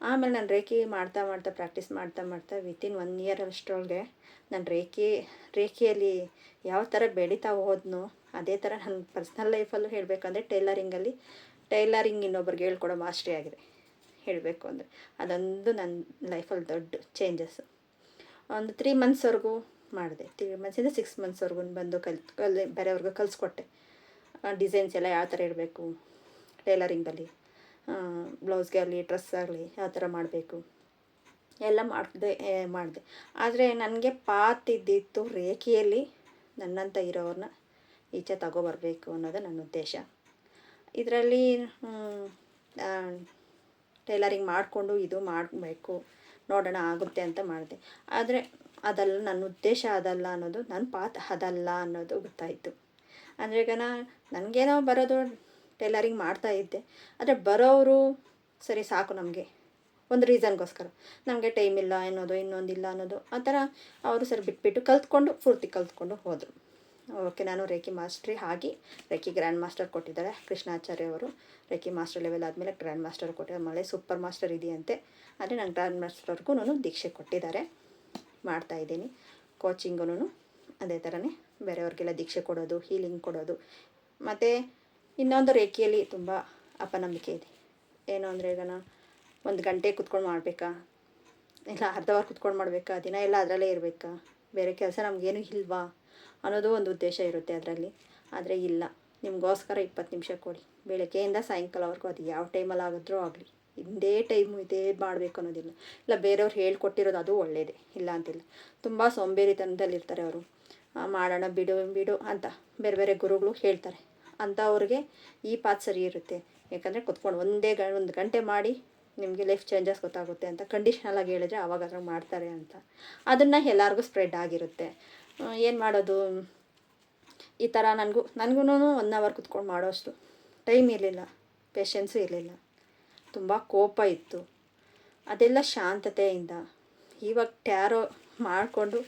ಆಮೇಲೆ ನಾನು ರೇಖೆ ಮಾಡ್ತಾ ಪ್ರಾಕ್ಟೀಸ್ ಮಾಡ್ತಾ ವಿತಿನ್ 1 year ಅಷ್ಟರೊಳಗೆ ನಾನು ರೇಖೆಯಲ್ಲಿ ಯಾವ ಥರ ಬೆಳೀತಾ ಹೋದ್ನೋ ಅದೇ ಥರ ನನ್ನ ಪರ್ಸ್ನಲ್ ಲೈಫಲ್ಲೂ ಹೇಳಬೇಕಂದ್ರೆ ಟೈಲರಿಂಗ್ ಇನ್ನೊಬ್ರಿಗೆ ಹೇಳ್ಕೊಡೋ ಮಾಸ್ಟ್ರಿ ಆಗಿದೆ ಹೇಳಬೇಕು ಅಂದರೆ. ಅದೊಂದು ನನ್ನ ಲೈಫಲ್ಲಿ ದೊಡ್ಡ ಚೇಂಜಸ್ಸು. ಒಂದು 3 ಮಂತ್ಸ್ವರೆಗೂ ಮಾಡಿದೆ. 3 ಮಂತ್ಸಿಂದ 6 ಮಂತ್ಸ್ವರೆಗೂ ಬಂದು ಬೇರೆಯವ್ರಿಗೆ ಕಲಿಸ್ಕೊಟ್ಟೆ. ಡಿಸೈನ್ಸ್ ಎಲ್ಲ ಯಾವ ಥರ ಇರಬೇಕು ಟೈಲರಿಂಗಲ್ಲಿ, ಬ್ಲೌಸ್ಗೆ ಆಗಲಿ ಡ್ರೆಸ್ ಆಗಲಿ ಯಾವ ಥರ ಮಾಡಬೇಕು ಎಲ್ಲ ಮಾಡಿದೆ. ಆದರೆ ನನಗೆ ಇದ್ದಿತ್ತು ರೇಖೆಯಲ್ಲಿ ನನ್ನಂಥ ಇರೋರನ್ನ ಈಚೆ ತಗೊಬರಬೇಕು ಅನ್ನೋದು ನನ್ನ ಉದ್ದೇಶ. ಇದರಲ್ಲಿ ಟೈಲರಿಂಗ್ ಮಾಡಿಕೊಂಡು ಇದು ಮಾಡಬೇಕು ನೋಡೋಣ ಆಗುತ್ತೆ ಅಂತ ಮಾಡಿದೆ. ಆದರೆ ಅದಲ್ಲ, ನನ್ನ ಉದ್ದೇಶ ಅದಲ್ಲ ಅನ್ನೋದು, ನನ್ನ ಅದಲ್ಲ ಅನ್ನೋದು ಗೊತ್ತಾಯಿತು. ಅಂದರೆ ಈಗ ನನಗೇನೋ ಬರೋದು ಟೈಲರಿಂಗ್ ಮಾಡ್ತಾಯಿದ್ದೆ. ಆದರೆ ಬರೋರು ಸರಿ ಸಾಕು ನಮಗೆ ಒಂದು ರೀಸನ್ಗೋಸ್ಕರ, ನಮಗೆ ಟೈಮ್ ಇಲ್ಲ ಅನ್ನೋದು, ಇನ್ನೊಂದಿಲ್ಲ ಅನ್ನೋದು, ಆ ಥರ ಅವರು ಸರಿ ಬಿಟ್ಬಿಟ್ಟು ಪೂರ್ತಿ ಕಲ್ತ್ಕೊಂಡು ಹೋದರು. ಓಕೆ, ನಾನು ರೇಖಿ ಮಾಸ್ಟ್ರಿ ಆಗಿ ರೇಖಿ ಗ್ರ್ಯಾಂಡ್ ಮಾಸ್ಟರ್ ಕೊಟ್ಟಿದ್ದಾರೆ ಕೃಷ್ಣಾಚಾರ್ಯ ಅವರು. ರೇಖಿ ಮಾಸ್ಟರ್ ಲೆವೆಲ್ ಆದಮೇಲೆ ಗ್ರ್ಯಾಂಡ್ ಮಾಸ್ಟರ್ ಕೊಟ್ಟಿದ್ದಾರೆ. ಮಳೆ ಸೂಪರ್ ಮಾಸ್ಟರ್ ಇದೆಯಂತೆ. ಆದರೆ ನಂಗೆ ಗ್ರ್ಯಾಂಡ್ ಮಾಸ್ಟರ್ಗೂ ದೀಕ್ಷೆ ಕೊಟ್ಟಿದ್ದಾರೆ. ಮಾಡ್ತಾಯಿದ್ದೀನಿ ಕೋಚಿಂಗೂ ಅದೇ ಥರನೇ ಬೇರೆಯವ್ರಿಗೆಲ್ಲ ದೀಕ್ಷೆ ಕೊಡೋದು, ಹೀಲಿಂಗ್ ಕೊಡೋದು. ಮತ್ತು ಇನ್ನೊಂದು ರೇಖೆಯಲ್ಲಿ ತುಂಬ ಅಪನಂಬಿಕೆ ಇದೆ. ಏನು ಅಂದರೆ ಈಗ ಒಂದು ಗಂಟೆ ಕುತ್ಕೊಂಡು ಮಾಡಬೇಕಾ, ಇಲ್ಲ ಅರ್ಧ ಅವರ್ ಕುತ್ಕೊಂಡು ಮಾಡಬೇಕಾ, ದಿನ ಎಲ್ಲ ಅದರಲ್ಲೇ ಇರಬೇಕಾ, ಬೇರೆ ಕೆಲಸ ನಮಗೇನು ಇಲ್ವಾ ಅನ್ನೋದು ಒಂದು ಉದ್ದೇಶ ಇರುತ್ತೆ ಅದರಲ್ಲಿ. ಆದರೆ ಇಲ್ಲ, ನಿಮಗೋಸ್ಕರ 20 ನಿಮಿಷ ಕೊಡಿ, ಬೆಳಗ್ಗೆಯಿಂದ ಸಾಯಂಕಾಲವರೆಗೂ, ಅದು ಯಾವ ಟೈಮಲ್ಲಿ ಆಗಿದ್ರೂ ಆಗಲಿ, ಇದೇ ಟೈಮು ಇದೇ ಮಾಡಬೇಕು ಅನ್ನೋದಿಲ್ಲ. ಇಲ್ಲ ಬೇರೆಯವ್ರು ಹೇಳ್ಕೊಟ್ಟಿರೋದು ಅದು ಒಳ್ಳೆಯದೇ, ಇಲ್ಲ ಅಂತಿಲ್ಲ. ತುಂಬ ಸೋಂಬೇರಿತನದಲ್ಲಿರ್ತಾರೆ ಅವರು. ಮಾಡೋಣ ಬಿಡು ಅಂತ ಬೇರೆ ಬೇರೆ ಗುರುಗಳು ಹೇಳ್ತಾರೆ. ಅಂಥವ್ರಿಗೆ ಈ ಪಾತ್ ಸರಿ ಇರುತ್ತೆ. ಯಾಕಂದರೆ ಕುತ್ಕೊಂಡು ಒಂದು ಗಂಟೆ ಮಾಡಿ ನಿಮಗೆ ಲೈಫ್ ಚೇಂಜಸ್ ಗೊತ್ತಾಗುತ್ತೆ ಅಂತ ಕಂಡೀಷ್ನಲಾಗಿ ಹೇಳಿದ್ರೆ ಆವಾಗ ಅದ್ರಾಗ ಮಾಡ್ತಾರೆ ಅಂತ. ಅದನ್ನು ಎಲ್ಲರಿಗೂ ಸ್ಪ್ರೆಡ್ ಆಗಿರುತ್ತೆ. ಏನು ಮಾಡೋದು, ಈ ಥರ ನನಗೂ 1 ಅವರ್ ಕುತ್ಕೊಂಡು ಮಾಡೋಷ್ಟು ಟೈಮ್ ಇರಲಿಲ್ಲ, ಪೇಷನ್ಸು ಇರಲಿಲ್ಲ, ತುಂಬ ಕೋಪ ಇತ್ತು. ಅದೆಲ್ಲ ಶಾಂತತೆಯಿಂದ ಇವಾಗ ಟ್ಯಾರೋ ಮಾಡಿಕೊಂಡು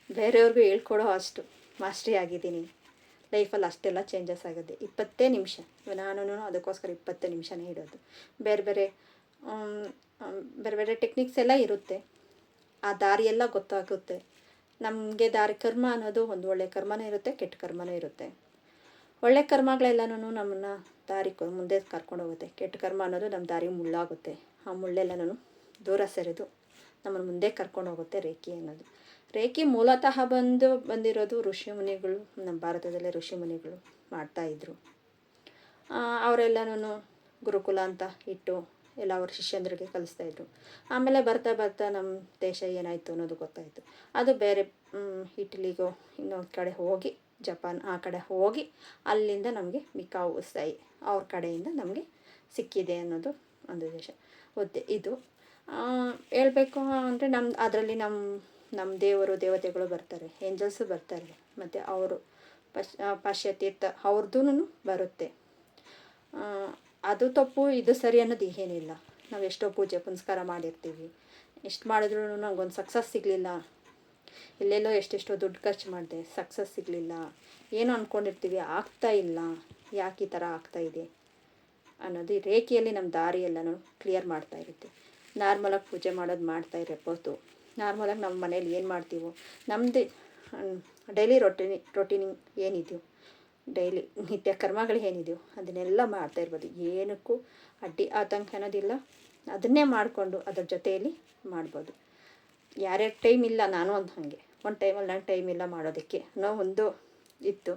ಬೇರೆಯವ್ರಿಗೂ ಹೇಳ್ಕೊಡೋ ಅಷ್ಟು ಮಾಸ್ಟ್ರಿ ಆಗಿದ್ದೀನಿ. ಲೈಫಲ್ಲಿ ಅಷ್ಟೆಲ್ಲ ಚೇಂಜಸ್ ಆಗುತ್ತೆ. 20 ನಿಮಿಷ ನಾನು ಅದಕ್ಕೋಸ್ಕರ 20 ನಿಮಿಷನೇ ಇಡೋದು. ಬೇರೆ ಬೇರೆ ಟೆಕ್ನಿಕ್ಸ್ ಎಲ್ಲ ಇರುತ್ತೆ. ಆ ದಾರಿಯೆಲ್ಲ ಗೊತ್ತಾಗುತ್ತೆ ನಮಗೆ. ಕರ್ಮ ಅನ್ನೋದು ಒಂದು ಒಳ್ಳೆ ಕರ್ಮನೂ ಇರುತ್ತೆ, ಕೆಟ್ಟ ಕರ್ಮನೂ ಇರುತ್ತೆ. ಒಳ್ಳೆ ಕರ್ಮಗಳೆಲ್ಲನೂ ನಮ್ಮನ್ನು ಮುಂದೆ ಕರ್ಕೊಂಡು ಹೋಗುತ್ತೆ. ಕೆಟ್ಟ ಕರ್ಮ ಅನ್ನೋದು ನಮ್ಮ ದಾರಿ ಮುಳ್ಳಾಗುತ್ತೆ. ಆ ಮುಳ್ಳೆಲ್ಲನೂ ದೂರ ಸರಿದು ನಮ್ಮನ್ನು ಮುಂದೆ ಕರ್ಕೊಂಡು ಹೋಗುತ್ತೆ ರೇಖೆ ಅನ್ನೋದು. ರೇಖೆ ಮೂಲತಃ ಬಂದಿರೋದು ಋಷಿಮುನಿಗಳು. ನಮ್ಮ ಭಾರತದಲ್ಲೇ ಋಷಿಮುನಿಗಳು ಮಾಡ್ತಾಯಿದ್ರು. ಅವರೆಲ್ಲನೂ ಗುರುಕುಲ ಅಂತ ಇಟ್ಟು ಎಲ್ಲ ಅವ್ರ ಶಿಷ್ಯಂದ್ರಿಗೆ ಕಲಿಸ್ತಾಯಿದ್ರು. ಆಮೇಲೆ ಬರ್ತಾ ನಮ್ಮ ದೇಶ ಏನಾಯಿತು ಅನ್ನೋದು ಗೊತ್ತಾಯಿತು. ಅದು ಬೇರೆ ಇಟಲಿಗೋ ಇನ್ನೊಂದು ಕಡೆ ಹೋಗಿ, ಜಪಾನ್ ಆ ಕಡೆ ಹೋಗಿ ಅಲ್ಲಿಂದ ನಮಗೆ ಮಿಕಾವು ಉಸಾಯಿ ಅವ್ರ ಕಡೆಯಿಂದ ನಮಗೆ ಸಿಕ್ಕಿದೆ ಅನ್ನೋದು ಒಂದು ದೇಶ ಇದು. ಹೇಳ್ಬೇಕು ಅಂದರೆ ಅದರಲ್ಲಿ ನಮ್ಮ ದೇವರು ದೇವತೆಗಳು ಬರ್ತಾರೆ, ಏಂಜಲ್ಸು ಬರ್ತಾರೆ. ಮತ್ತು ಅವರು ಪಾಶ್ಚಾತ್ಯ ಅವ್ರದ್ದೂ ಬರುತ್ತೆ. ಅದು ತಪ್ಪು ಇದು ಸರಿ ಅನ್ನೋದು ಏನಿಲ್ಲ. ನಾವು ಎಷ್ಟೋ ಪೂಜೆ ಪುನಸ್ಕಾರ ಮಾಡಿರ್ತೀವಿ, ಎಷ್ಟು ಮಾಡಿದ್ರೂ ನಂಗೊಂದು ಸಕ್ಸಸ್ ಸಿಗಲಿಲ್ಲ, ಎಲ್ಲೆಲ್ಲೋ ಎಷ್ಟೆಷ್ಟೋ ದುಡ್ಡು ಖರ್ಚು ಮಾಡಿದೆ, ಸಕ್ಸಸ್ ಸಿಗಲಿಲ್ಲ, ಏನೋ ಅಂದ್ಕೊಂಡಿರ್ತೀವಿ, ಆಗ್ತಾಯಿಲ್ಲ. ಯಾಕೆ ಈ ಥರ ಆಗ್ತಾಯಿದೆ ಅನ್ನೋದು ಈ ರೇಖೆಯಲ್ಲಿ ನಮ್ಮ ದಾರಿಯೆಲ್ಲನೂ ಕ್ಲಿಯರ್ ಮಾಡ್ತಾಯಿರುತ್ತೆ. ನಾರ್ಮಲಾಗಿ ಪೂಜೆ ಮಾಡೋದು ಮಾಡ್ತಾಯಿರ್ಬೋದು. ನಾರ್ಮಲಾಗಿ ನಮ್ಮ ಮನೇಲಿ ಏನು ಮಾಡ್ತೀವೋ, ನಮ್ಮದೇ ಡೈಲಿ ರೊಟೀನಿಂಗ್ ಏನಿದೆಯೋ, ಡೈಲಿ ನಿತ್ಯ ಕರ್ಮಗಳು ಏನಿದೆಯೋ ಅದನ್ನೆಲ್ಲ ಮಾಡ್ತಾಯಿರ್ಬೋದು. ಏನಕ್ಕೂ ಅಡ್ಡಿ ಆತಂಕ ಅನ್ನೋದಿಲ್ಲ. ಅದನ್ನೇ ಮಾಡಿಕೊಂಡು ಅದ್ರ ಜೊತೆಯಲ್ಲಿ ಮಾಡ್ಬೋದು. ಯಾರ್ಯಾರು ಟೈಮ್ ಇಲ್ಲ, ನಾನು ಒಂದು ಹಾಗೆ ಒಂದು ಟೈಮಲ್ಲಿ ನಂಗೆ ಟೈಮ್ ಇಲ್ಲ ಮಾಡೋದಕ್ಕೆ ಅನ್ನೋ ಒಂದು ಇತ್ತು.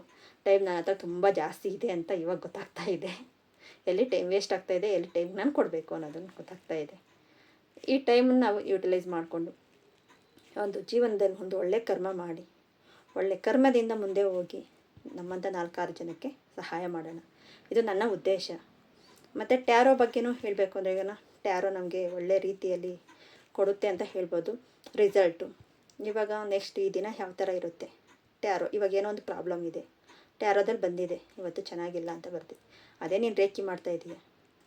ಟೈಮ್ ನನ್ನ ಹತ್ರ ತುಂಬ ಜಾಸ್ತಿ ಇದೆ ಅಂತ ಇವಾಗ ಗೊತ್ತಾಗ್ತಾ ಇದೆ. ಎಲ್ಲಿ ಟೈಮ್ ವೇಸ್ಟ್ ಆಗ್ತಾಯಿದೆ, ಎಲ್ಲಿ ಟೈಮ್ ನಾನು ಕೊಡಬೇಕು ಅನ್ನೋದನ್ನು ಗೊತ್ತಾಗ್ತಾ ಇದೆ. ಈ ಟೈಮನ್ನು ನಾವು ಯೂಟಿಲೈಸ್ ಮಾಡಿಕೊಂಡು ಒಂದು ಜೀವನದಲ್ಲಿ ಒಂದು ಒಳ್ಳೆ ಕರ್ಮ ಮಾಡಿ, ಒಳ್ಳೆ ಕರ್ಮದಿಂದ ಮುಂದೆ ಹೋಗಿ ನಮ್ಮಂಥ 4-6 ಜನಕ್ಕೆ ಸಹಾಯ ಮಾಡೋಣ. ಇದು ನನ್ನ ಉದ್ದೇಶ. ಮತ್ತು ಟ್ಯಾರೋ ಬಗ್ಗೆನೂ ಹೇಳಬೇಕು ಅಂದರೆ, ಈಗ ಟ್ಯಾರೋ ನಮಗೆ ಒಳ್ಳೆ ರೀತಿಯಲ್ಲಿ ಕೊಡುತ್ತೆ ಅಂತ ಹೇಳ್ಬೋದು ರಿಸಲ್ಟು. ಇವಾಗ ನೆಕ್ಸ್ಟ್ ಈ ದಿನ ಯಾವ ಥರ ಇರುತ್ತೆ ಟ್ಯಾರೋ, ಇವಾಗ ಏನೋ ಒಂದು ಪ್ರಾಬ್ಲಮ್ ಇದೆ, ಟ್ಯಾರೋದಲ್ಲಿ ಬಂದಿದೆ, ಇವತ್ತು ಚೆನ್ನಾಗಿಲ್ಲ ಅಂತ ಬರ್ತೀವಿ. ಅದೇ ನೀನು ರೇಖಿ ಮಾಡ್ತಾಯಿದ್ದೀಯ,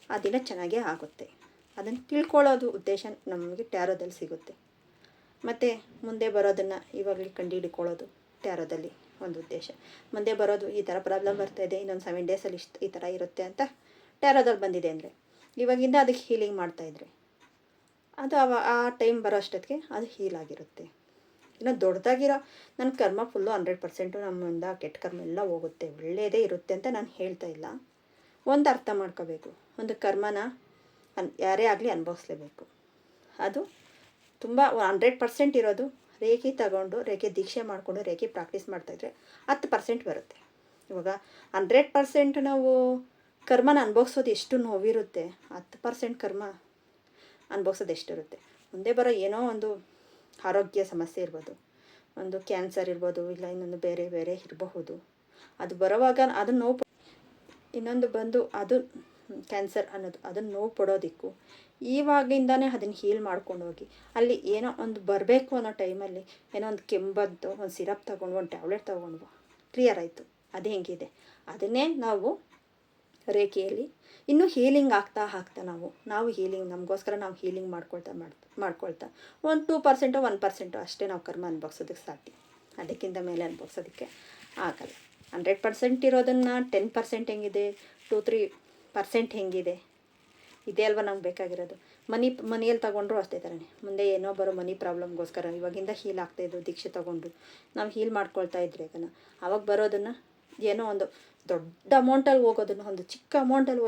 ಆ ದಿನ ಚೆನ್ನಾಗೇ ಆಗುತ್ತೆ. ಅದನ್ನು ತಿಳ್ಕೊಳ್ಳೋದು ಉದ್ದೇಶ ನಮಗೆ ಟ್ಯಾರೋದಲ್ಲಿ ಸಿಗುತ್ತೆ. ಮತ್ತು ಮುಂದೆ ಬರೋದನ್ನು ಇವಾಗಲೇ ಕಂಡುಹಿಡ್ಕೊಳ್ಳೋದು ಟ್ಯಾರೋದಲ್ಲಿ ಒಂದು ಉದ್ದೇಶ. ಮುಂದೆ ಬರೋದು ಈ ಥರ ಪ್ರಾಬ್ಲಮ್ ಬರ್ತಾಯಿದೆ, ಇನ್ನೊಂದು 7 ಡೇಸಲ್ಲಿ ಈ ಥರ ಇರುತ್ತೆ ಅಂತ ಟ್ಯಾರೋದಲ್ಲಿ ಬಂದಿದೆ ಅಂದರೆ ಇವಾಗಿಂದ ಅದಕ್ಕೆ ಹೀಲಿಂಗ್ ಮಾಡ್ತಾಯಿದ್ರೆ ಅದು ಆ ಟೈಮ್ ಬರೋ ಅಷ್ಟೊತ್ತಿಗೆ ಅದು ಹೀಲ್ ಆಗಿರುತ್ತೆ. ಇನ್ನು ದೊಡ್ಡದಾಗಿರೋ ನನ್ನ ಕರ್ಮ ಫುಲ್ಲು 100% ನಮ್ಮಿಂದ ಕೆಟ್ಟ ಕರ್ಮ ಎಲ್ಲ ಹೋಗುತ್ತೆ, ಒಳ್ಳೆಯದೇ ಇರುತ್ತೆ ಅಂತ ನಾನು ಹೇಳ್ತಾ ಇಲ್ಲ. ಒಂದು ಅರ್ಥ ಮಾಡ್ಕೋಬೇಕು, ಒಂದು ಕರ್ಮನ ಯಾರೇ ಆಗಲಿ ಅನುಭವಿಸ್ಲೇಬೇಕು. ಅದು ತುಂಬ 100% ಇರೋದು ರೇಖೆ ತಗೊಂಡು ರೇಖೆ ದೀಕ್ಷೆ ಮಾಡಿಕೊಂಡು ರೇಖೆ ಪ್ರಾಕ್ಟೀಸ್ ಮಾಡ್ತಾಯಿದ್ರೆ 10% ಬರುತ್ತೆ. ಇವಾಗ 100% ನಾವು ಕರ್ಮನ ಅನುಭವಿಸೋದು ಎಷ್ಟು ನೋವಿರುತ್ತೆ, 10% ಕರ್ಮ ಅನುಭವಿಸೋದು ಎಷ್ಟಿರುತ್ತೆ. ಮುಂದೆ ಬರೋ ಏನೋ ಒಂದು ಆರೋಗ್ಯ ಸಮಸ್ಯೆ ಇರ್ಬೋದು, ಒಂದು ಕ್ಯಾನ್ಸರ್ ಇರ್ಬೋದು, ಇಲ್ಲ ಇನ್ನೊಂದು ಬೇರೆ ಬೇರೆ ಇರಬಹುದು. ಅದು ಬರೋವಾಗ ಅದನ್ನು ನೋವು, ಇನ್ನೊಂದು ಬಂದು ಅದು ಕ್ಯಾನ್ಸರ್ ಅನ್ನೋದು ಅದನ್ನು ನೋವು ಪಡೋದಕ್ಕೂ ಇವಾಗಿಂದನೇ ಅದನ್ನು ಹೀಲ್ ಮಾಡ್ಕೊಂಡು ಹೋಗಿ ಅಲ್ಲಿ ಏನೋ ಒಂದು ಬರಬೇಕು ಅನ್ನೋ ಟೈಮಲ್ಲಿ ಏನೋ ಒಂದು ಕೆಮ್ಮದ್ದು ಒಂದು ಸಿರಪ್ ತೊಗೊಂಡು ಒಂದು ಟ್ಯಾಬ್ಲೆಟ್ ತೊಗೊಂಡು ಕ್ಲಿಯರ್ ಆಯಿತು. ಅದು ಹೆಂಗಿದೆ ಅದನ್ನೇ ನಾವು ರೇಖೆಯಲ್ಲಿ ಇನ್ನೂ ಹೀಲಿಂಗ್ ಆಗ್ತಾ ನಾವು ಹೀಲಿಂಗ್ ನಮಗೋಸ್ಕರ ನಾವು ಹೀಲಿಂಗ್ ಮಾಡ್ಕೊಳ್ತಾ ಒಂದು 2% 1% ಅಷ್ಟೇ ನಾವು ಕರ್ಮ ಅನುಭವಿಸೋದಕ್ಕೆ ಸಾಧ್ಯ. ಅದಕ್ಕಿಂತ ಮೇಲೆ ಅನುಭವಿಸೋದಕ್ಕೆ ಆಗಲ್ಲ. 100% ಇರೋದನ್ನು 10% ಹೆಂಗಿದೆ, 2-3% ಹೆಂಗಿದೆ, ಇದೇ ಅಲ್ವ ನಮ್ಗೆ ಬೇಕಾಗಿರೋದು. ಮನೆಯಲ್ಲಿ ತೊಗೊಂಡ್ರು ಅಷ್ಟೇ ಥರನೇ ಮುಂದೆ ಏನೋ ಬರೋ ಮನಿ ಪ್ರಾಬ್ಲಮ್ಗೋಸ್ಕರ ಇವಾಗಿಂದ ಹೀಲ್ ಆಗ್ತಾಯಿದ್ದು ದೀಕ್ಷೆ ತೊಗೊಂಡು ನಾವು ಹೀಲ್ ಮಾಡ್ಕೊಳ್ತಾ ಇದ್ರೆ ಆವಾಗ ಬರೋದನ್ನು ಏನೋ ಒಂದು ದೊಡ್ಡ ಅಮೌಂಟಲ್ಲಿ ಹೋಗೋದನ್ನು ಒಂದು ಚಿಕ್ಕ ಅಮೌಂಟಲ್ಲಿ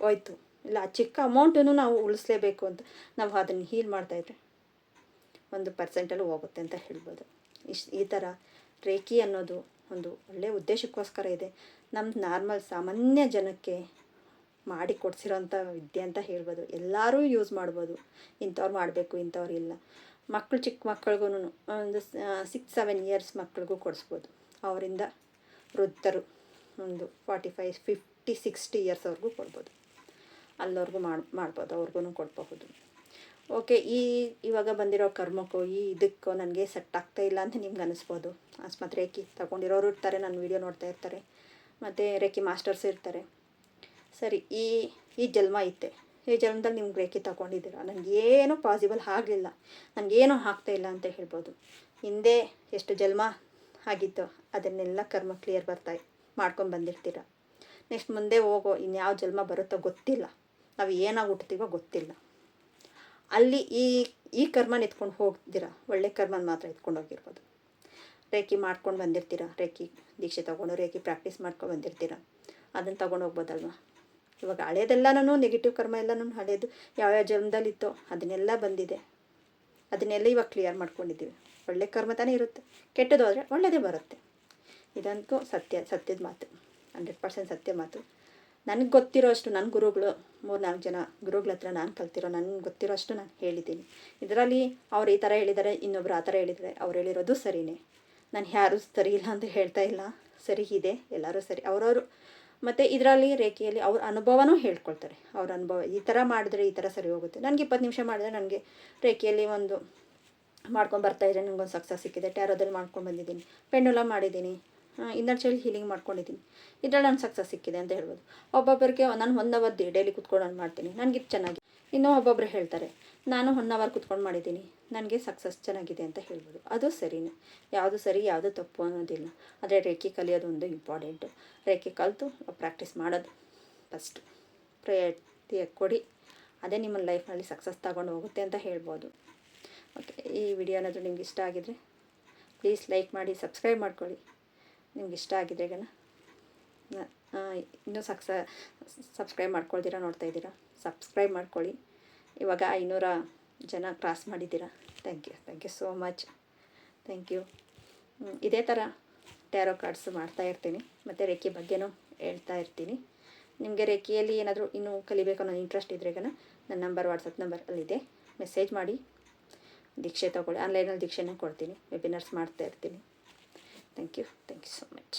ಹೋಯ್ತು ಇಲ್ಲ ಆ ಚಿಕ್ಕ ಅಮೌಂಟನ್ನು ನಾವು ಉಳಿಸ್ಲೇಬೇಕು ಅಂತ ನಾವು ಅದನ್ನು ಹೀಲ್ ಮಾಡ್ತಾಯಿದ್ರೆ 1% ಹೋಗುತ್ತೆ ಅಂತ ಹೇಳ್ಬೋದು. ಈ ಥರ ರೇಖೆ ಅನ್ನೋದು ಒಂದು ಒಳ್ಳೆಯ ಉದ್ದೇಶಕ್ಕೋಸ್ಕರ ಇದೆ. ನಮ್ಮ ನಾರ್ಮಲ್ ಸಾಮಾನ್ಯ ಜನಕ್ಕೆ ಮಾಡಿ ಕೊಡ್ಸಿರೋಂಥ ವಿದ್ಯೆ ಅಂತ ಹೇಳ್ಬೋದು. ಎಲ್ಲರೂ ಯೂಸ್ ಮಾಡ್ಬೋದು. ಇಂಥವ್ರು ಮಾಡಬೇಕು ಇಂಥವ್ರು ಇಲ್ಲ. ಚಿಕ್ಕ ಮಕ್ಕಳಿಗೂ ಒಂದು 6-7 ಇಯರ್ಸ್ ಮಕ್ಕಳಿಗೂ ಕೊಡಿಸ್ಬೋದು. ಅವರಿಂದ ವೃದ್ಧರು ಒಂದು 45-50-60 ಇಯರ್ಸ್ವರೆಗೂ ಕೊಡ್ಬೋದು. ಅಲ್ಲವ್ರಿಗೂ ಮಾಡ್ಬೋದು, ಅವ್ರಿಗೂ ಕೊಡಬಹುದು. ಓಕೆ, ಇವಾಗ ಬಂದಿರೋ ಕರ್ಮಕ್ಕೋ ಇದಕ್ಕೋ ನನಗೆ ಸೆಟ್ ಆಗ್ತಾಯಿಲ್ಲ ಅಂತ ನಿಮ್ಗೆ ಅನ್ನಿಸ್ಬೋದು. ಅಕಸ್ಮಾತ್ ರೇಖೆ ತಗೊಂಡಿರೋರು ಇರ್ತಾರೆ, ನನ್ನ ವೀಡಿಯೋ ನೋಡ್ತಾ ಇರ್ತಾರೆ, ಮತ್ತು ರೇಖೆ ಮಾಸ್ಟರ್ಸ್ ಇರ್ತಾರೆ. ಸರಿ, ಈ ಜನ್ಮ ಐತೆ, ಈ ಜನ್ಮದಲ್ಲಿ ನಿಮ್ಗೆ ರೇಖೆ ತಗೊಂಡಿದ್ದೀರ, ನನಗೇನೂ ಪಾಸಿಬಲ್ ಆಗಲಿಲ್ಲ, ನನಗೇನೂ ಆಗ್ತಾಯಿಲ್ಲ ಅಂತ ಹೇಳ್ಬೋದು. ಹಿಂದೆ ಎಷ್ಟು ಜನ್ಮ ಆಗಿತ್ತು ಅದನ್ನೆಲ್ಲ ಕರ್ಮ ಕ್ಲಿಯರ್ ಮಾಡ್ಕೊಂಡು ಬಂದಿರ್ತೀರ. ನೆಕ್ಸ್ಟ್ ಮುಂದೆ ಹೋಗೋ ಇನ್ಯಾವ ಜನ್ಮ ಬರುತ್ತೋ ಗೊತ್ತಿಲ್ಲ, ನಾವು ಏನಾಗಿ ಹುಟ್ತೀವೋ ಗೊತ್ತಿಲ್ಲ. ಅಲ್ಲಿ ಈ ಕರ್ಮನ ಎತ್ಕೊಂಡು ಹೋಗ್ತೀರ, ಒಳ್ಳೆ ಕರ್ಮನ ಮಾತ್ರ ಎತ್ಕೊಂಡು ಹೋಗಿರ್ಬೋದು. ರೇಖೆ ಮಾಡ್ಕೊಂಡು ಬಂದಿರ್ತೀರ, ರೇಖೆ ದೀಕ್ಷೆ ತೊಗೊಂಡು ರೇಖೆ ಪ್ರಾಕ್ಟೀಸ್ ಮಾಡ್ಕೊಂಡು ಬಂದಿರ್ತೀರ, ಅದನ್ನು ತೊಗೊಂಡು ಹೋಗ್ಬೋದಲ್ವ. ಇವಾಗ ಹಳೇದೆಲ್ಲನೂ ನೆಗೆಟಿವ್ ಕರ್ಮ ಎಲ್ಲನೂ ಹಳೇದು ಯಾವ್ಯಾವ ಜನ್ಮದಲ್ಲಿತ್ತೋ ಅದನ್ನೆಲ್ಲ ಬಂದಿದೆ, ಅದನ್ನೆಲ್ಲ ಇವಾಗ ಕ್ಲಿಯರ್ ಮಾಡ್ಕೊಂಡಿದ್ದೀವಿ. ಒಳ್ಳೆ ಕರ್ಮ ತಾನೇ ಇರುತ್ತೆ, ಕೆಟ್ಟದ್ದು ಹೋದರೆ ಒಳ್ಳೆಯದೇ ಬರುತ್ತೆ. ಇದಂತೂ ಸತ್ಯದ ಮಾತು, 100% ಸತ್ಯ ಮಾತು. ನನಗೆ ಗೊತ್ತಿರೋ ಅಷ್ಟು ನನ್ನ ಗುರುಗಳು 3-4 ಜನ ಗುರುಗಳ ಹತ್ರ ನಾನು ಕಲ್ತಿರೋ ನನಗೆ ಗೊತ್ತಿರೋ ಅಷ್ಟು ನಾನು ಹೇಳಿದ್ದೀನಿ. ಇದರಲ್ಲಿ ಅವ್ರು ಈ ಥರ ಹೇಳಿದ್ದಾರೆ, ಇನ್ನೊಬ್ರು ಆ ಥರ ಹೇಳಿದ್ದಾರೆ, ಅವ್ರು ಹೇಳಿರೋದು ಸರಿಯೇ. ನಾನು ಯಾರೂ ಸರಿ ಇಲ್ಲ ಅಂತ ಹೇಳ್ತಾ ಇಲ್ಲ, ಸರಿ ಇದೆ, ಎಲ್ಲರೂ ಸರಿ ಅವ್ರವರು. ಮತ್ತು ಇದರಲ್ಲಿ ರೇಖೆಯಲ್ಲಿ ಅವ್ರ ಅನುಭವನೂ ಹೇಳ್ಕೊಳ್ತಾರೆ. ಅವ್ರ ಅನುಭವ ಈ ಥರ ಮಾಡಿದ್ರೆ ಈ ಥರ ಸರಿ ಹೋಗುತ್ತೆ. ನನಗೆ 20 ನಿಮಿಷ ಮಾಡಿದ್ರೆ ನನಗೆ ರೇಖೆಯಲ್ಲಿ ಒಂದು ಮಾಡ್ಕೊಂಡು ಬರ್ತಾಯಿದ್ರೆ ನನಗೊಂದು ಸಕ್ಸಸ್ ಸಿಕ್ಕಿದೆ. ಟ್ಯಾರೋದಲ್ಲಿ ಮಾಡ್ಕೊಂಡು ಬಂದಿದ್ದೀನಿ, ಪೆಂಡುಲಮ್ ಮಾಡಿದ್ದೀನಿ, ಇನ್ನರ್ ಚೈಲ್ಡ್ ಹೀಲಿಂಗ್ ಮಾಡ್ಕೊಂಡಿದ್ದೀನಿ, ಇದರಲ್ಲಿ ನಾನು ಸಕ್ಸಸ್ ಸಿಕ್ಕಿದೆ ಅಂತ ಹೇಳ್ಬೋದು. ಒಬ್ಬೊಬ್ಬರಿಗೆ ನಾನು 1 ಅವರ್ ಡೈಲಿ ಕುತ್ಕೊಂಡು ನಾನು ಮಾಡ್ತೀನಿ, ನನಗಿದು ಚೆನ್ನಾಗಿ. ಇನ್ನೂ ಒಬ್ಬೊಬ್ಬರು ಹೇಳ್ತಾರೆ ನಾನು 1 ಅವರ್ ಕುತ್ಕೊಂಡು ಮಾಡಿದ್ದೀನಿ, ನನಗೆ ಸಕ್ಸಸ್ ಚೆನ್ನಾಗಿದೆ ಅಂತ ಹೇಳ್ಬೋದು. ಅದು ಸರಿಯೇ, ಯಾವುದು ಸರಿ ಯಾವುದು ತಪ್ಪು ಅನ್ನೋದಿಲ್ಲ. ಆದರೆ ರೇಖೆ ಕಲಿಯೋದು ಒಂದು ಇಂಪಾರ್ಟೆಂಟು. ರೇಖೆ ಕಲಿತು ಪ್ರಾಕ್ಟೀಸ್ ಮಾಡೋದು ಫಸ್ಟು ಪ್ರಯತ್ನ ಕೊಡಿ, ಅದೇ ನಿಮ್ಮ ಲೈಫ್ನಲ್ಲಿ ಸಕ್ಸಸ್ ತಗೊಂಡು ಹೋಗುತ್ತೆ ಅಂತ ಹೇಳ್ಬೋದು. ಓಕೆ, ಈ ವಿಡಿಯೋ ಏನಾದರೂ ನಿಮ್ಗೆ ಇಷ್ಟ ಆಗಿದರೆ ಪ್ಲೀಸ್ ಲೈಕ್ ಮಾಡಿ, ಸಬ್ಸ್ಕ್ರೈಬ್ ಮಾಡ್ಕೊಳ್ಳಿ. ನಿಮ್ಗೆ ಇಷ್ಟ ಆಗಿದ್ರೆ ಇನ್ನೂ ಸಬ್ಸ್ಕ್ರೈಬ್ ಮಾಡ್ಕೊಳ್ತೀರಾ, ನೋಡ್ತಾ ಇದ್ದೀರಾ, ಸಬ್ಸ್ಕ್ರೈಬ್ ಮಾಡ್ಕೊಳ್ಳಿ. ಇವಾಗ 500 ಜನ ಕ್ರಾಸ್ ಮಾಡಿದ್ದೀರಾ. Thank you so much, thank you. ಇದೇ ಥರ ಟ್ಯಾರೋ ಕಾರ್ಡ್ಸು ಮಾಡ್ತಾಯಿರ್ತೀನಿ, ಮತ್ತು ರೇಖೆ ಬಗ್ಗೆನೂ ಹೇಳ್ತಾ ಇರ್ತೀನಿ. ನಿಮಗೆ ರೇಖೆಯಲ್ಲಿ ಏನಾದರೂ ಇನ್ನೂ ಕಲಿಬೇಕು ಅನ್ನೋ ಇಂಟ್ರೆಸ್ಟ್ ಇದ್ದರೆ ನನ್ನ ನಂಬರ್ ವಾಟ್ಸಪ್ ನಂಬರ್ ಅಲ್ಲಿದೆ, ಮೆಸೇಜ್ ಮಾಡಿ ದೀಕ್ಷೆ ತೊಗೊಳ್ಳಿ. ಆನ್ಲೈನಲ್ಲಿ ದೀಕ್ಷೆನೇ ಕೊಡ್ತೀನಿ, ವೆಬಿನಾರ್ಸ್ ಮಾಡ್ತಾ ಇರ್ತೀನಿ. Thank you so much.